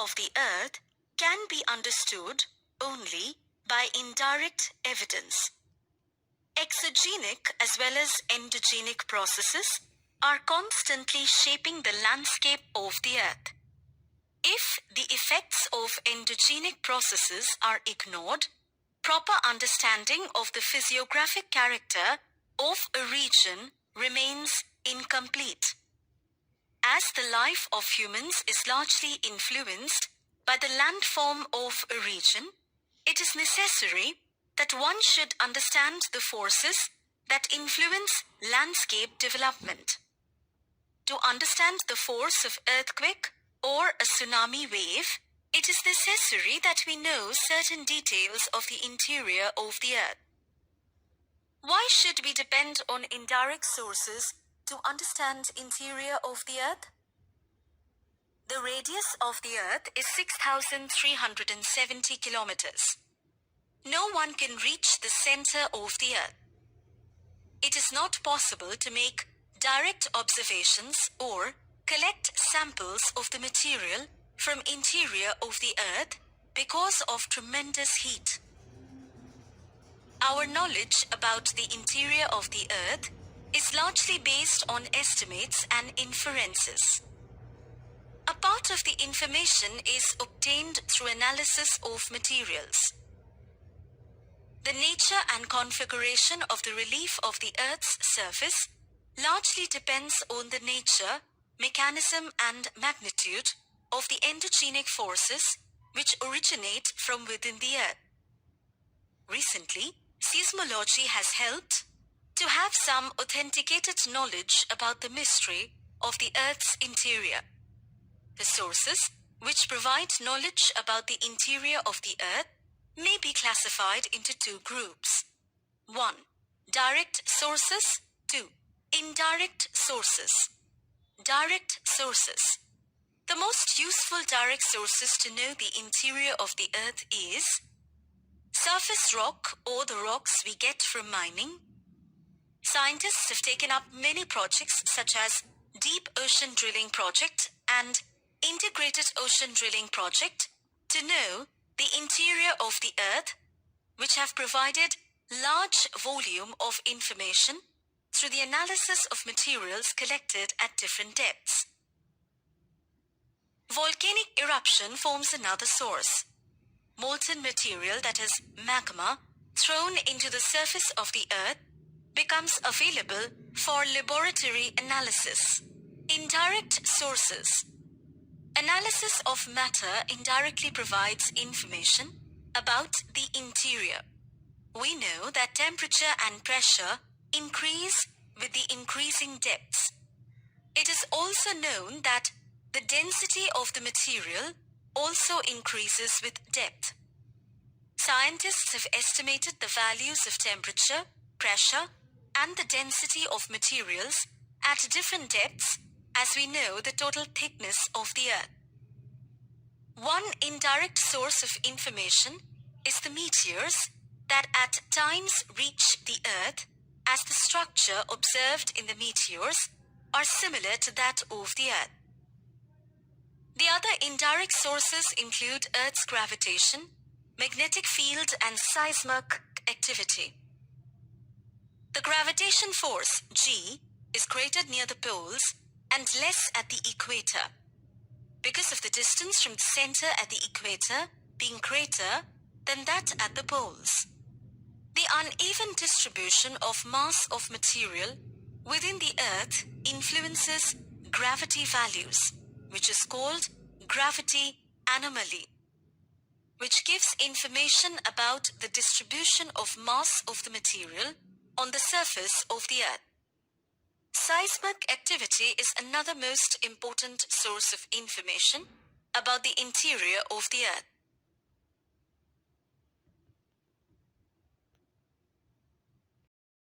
of the Earth can be understood only by indirect evidence. Exogenic as well as endogenic processes are constantly shaping the landscape of the Earth. If the effects of endogenic processes are ignored, proper understanding of the physiographic character of a region remains incomplete. As the life of humans is largely influenced by the landform of a region, it is necessary that one should understand the forces that influence landscape development. To understand the force of earthquake or a tsunami wave, it is necessary that we know certain details of the interior of the Earth. Why should we depend on indirect sources to understand interior of the Earth? The radius of the Earth is 6,370 kilometers. No one can reach the center of the Earth. It is not possible to make direct observations or collect samples of the material from interior of the Earth because of tremendous heat. Our knowledge about the interior of the Earth is largely based on estimates and inferences. A part of the information is obtained through analysis of materials. The nature and configuration of the relief of the Earth's surface largely depends on the nature, mechanism, and magnitude of the endogenic forces which originate from within the Earth. Recently, seismology has helped to have some authenticated knowledge about the mystery of the Earth's interior. The sources which provide knowledge about the interior of the Earth may be classified into two groups. 1. Direct sources. 2. Indirect sources. Direct sources. The most useful direct sources to know the interior of the Earth is surface rock or the rocks we get from mining. Scientists have taken up many projects such as Deep Ocean Drilling Project and Integrated Ocean Drilling Project to know the interior of the Earth, which have provided large volume of information through the analysis of materials collected at different depths. Volcanic eruption forms another source. Molten material, that is magma, thrown into the surface of the Earth becomes available for laboratory analysis. Indirect sources. Analysis of matter indirectly provides information about the interior. We know that temperature and pressure increase with the increasing depths. It is also known that the density of the material also increases with depth. Scientists have estimated the values of temperature, pressure, and the density of materials at different depths as we know the total thickness of the Earth. One indirect source of information is the meteors that at times reach the Earth, as the structure observed in the meteors are similar to that of the Earth. The other indirect sources include Earth's gravitation, magnetic field, and seismic activity. The gravitation force, G, is greater near the poles and less at the equator, because of the distance from the center at the equator being greater than that at the poles. The uneven distribution of mass of material within the Earth influences gravity values, which is called gravity anomaly, which gives information about the distribution of mass of the material on the surface of the Earth. Seismic activity is another most important source of information about the interior of the Earth.